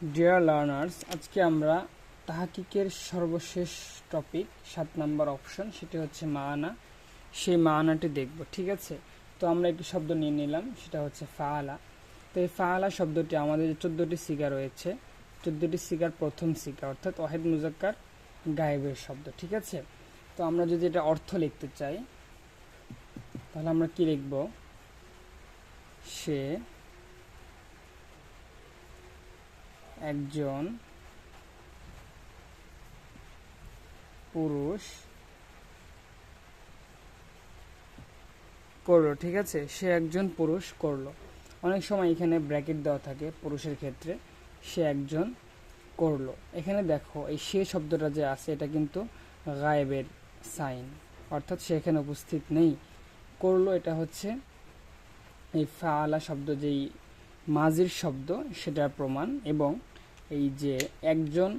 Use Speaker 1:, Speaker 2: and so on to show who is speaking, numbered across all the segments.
Speaker 1: Dear learners, আজকে আমরা তাহকিকের সর্বশেষ টপিক 7 নম্বর অপশন, সেটি হচ্ছে মানা। সেই মানাটি দেখব, ঠিক আছে? তো আমরা একটি শব্দ নিয়ে নিলাম, সেটা হচ্ছে ফাআলা। তো এই ফাআলা শব্দটি আমাদের যে 14টি সিগা রয়েছে, 14টি সিগার প্রথম সিগা, অর্থাৎ ওয়াহিদ মুজাক্কার গায়েবের শব্দ, ঠিক আছে? তো আমরা যদি এটা অর্থ লিখতে চাই তাহলে আমরা কি লিখব? সে একজন পুরুষ করলো, ঠিক আছে? সে একজন পুরুষ করলো। অনেক সময় এখানে ব্র্যাকেট দেওয়া থাকে পুরুষের ক্ষেত্রে, সে একজন করলো। এখানে দেখো এই সে শব্দটা যে আছে এটা কিন্তু গায়েবের সাইন, অর্থাৎ সে এখানে উপস্থিত নেই। করলো এটা হচ্ছে এই ফাআলা শব্দ, যেই মাজির শব্দ, সেটার প্রমাণ। এবং এই যে একজন,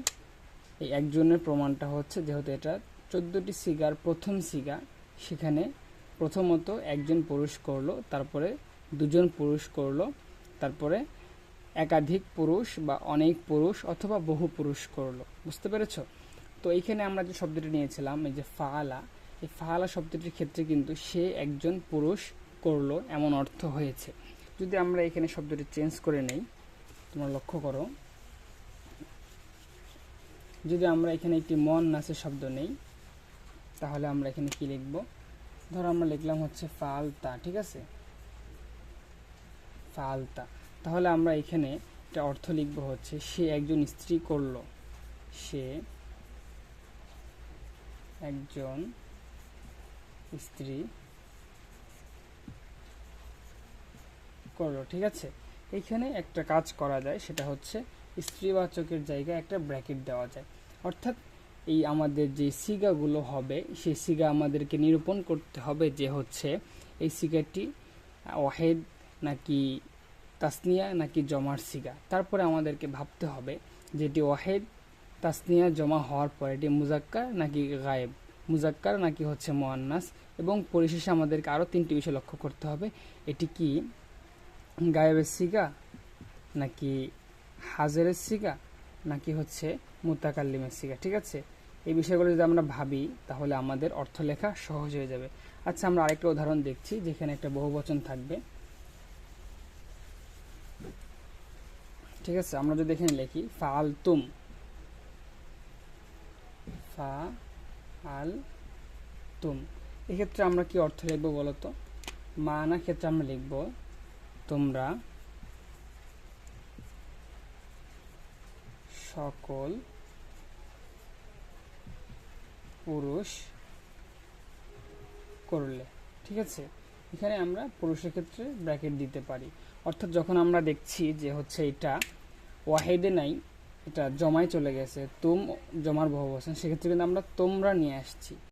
Speaker 1: এই একজনের প্রমাণটা হচ্ছে যেহেতু এটা 14টি সিগার প্রথম সিগা, সেখানে প্রথমত একজন পুরুষ করলো, তারপরে দুজন পুরুষ করলো, তারপরে একাধিক পুরুষ বা অনেক পুরুষ অথবা বহু পুরুষ করলো। বুঝতে পেরেছ? তো এইখানে আমরা যে শব্দটি নিয়েছিলাম, এই যে ফাআলা, এই ফাআলা শব্দটির ক্ষেত্রে কিন্তু সে একজন পুরুষ করলো এমন অর্থ হয়েছে। যদি আমরা এখানে শব্দটি চেঞ্জ করে নেই, তোমরা লক্ষ্য করো, যদি আমরা এখানে একটি মন নাসের শব্দ নেই, তাহলে আমরা এখানে কি লিখব? ধরো আমরা লিখলাম হচ্ছে ফালতা, ঠিক আছে? ফালতা। তাহলে আমরা এখানে একটা অর্থ লিখব হচ্ছে সে একজন স্ত্রী করলো, সে একজন স্ত্রী করলো, ঠিক আছে? এইখানে একটা কাজ করা যায়, সেটা হচ্ছে স্ত্রীবাচকের জায়গায় একটা ব্র্যাকেট দেওয়া যায়। অর্থাৎ এই আমাদের যে সিগাগুলো হবে, সেই সিগা আমাদেরকে নিরূপণ করতে হবে যে হচ্ছে এই সিগাটি ওয়াহেদ নাকি তাসনিয়া নাকি জমার সিগা। তারপরে আমাদেরকে ভাবতে হবে যে এটি ওয়াহেদ তাসনিয়া জমা হওয়ার পর এটি মুজাক্কার নাকি গায়েব, মুজাক্কার নাকি হচ্ছে মুআন্নাস। এবং পরিশেষে আমাদেরকে আরও 3টি বিষয় লক্ষ্য করতে হবে, এটি কি গায়েবের সিগা নাকি হাজেরের সিগা নাকি হচ্ছে মুতাকাল্লিমের সিগা, ঠিক আছে? এই বিষয়গুলো যদি আমরা ভাবি তাহলে আমাদের অর্থ লেখা সহজ হয়ে যাবে। আচ্ছা, আমরা আরেকটা উদাহরণ দেখছি যেখানে একটা বহুবচন থাকবে, ঠিক আছে? আমরা যদি এখানে লিখি ফাআলতুম, ফাআলতুম, এক্ষেত্রে আমরা কি অর্থ লিখবো বলতো? মানা ক্ষেত্রে আমরা লিখব তোমরা সকল পুরুষ করলে, ঠিক আছে? এখানে আমরা পুরুষের ক্ষেত্রে ব্র্যাকেট দিতে পারি। অর্থাৎ যখন আমরা দেখছি যে হচ্ছে এটা ওয়াহেদে নাই, এটা জমায় চলে গেছে, তুম জমার বহুবচন, সেক্ষেত্রে কিন্তু আমরা তোমরা নিয়ে আসছি।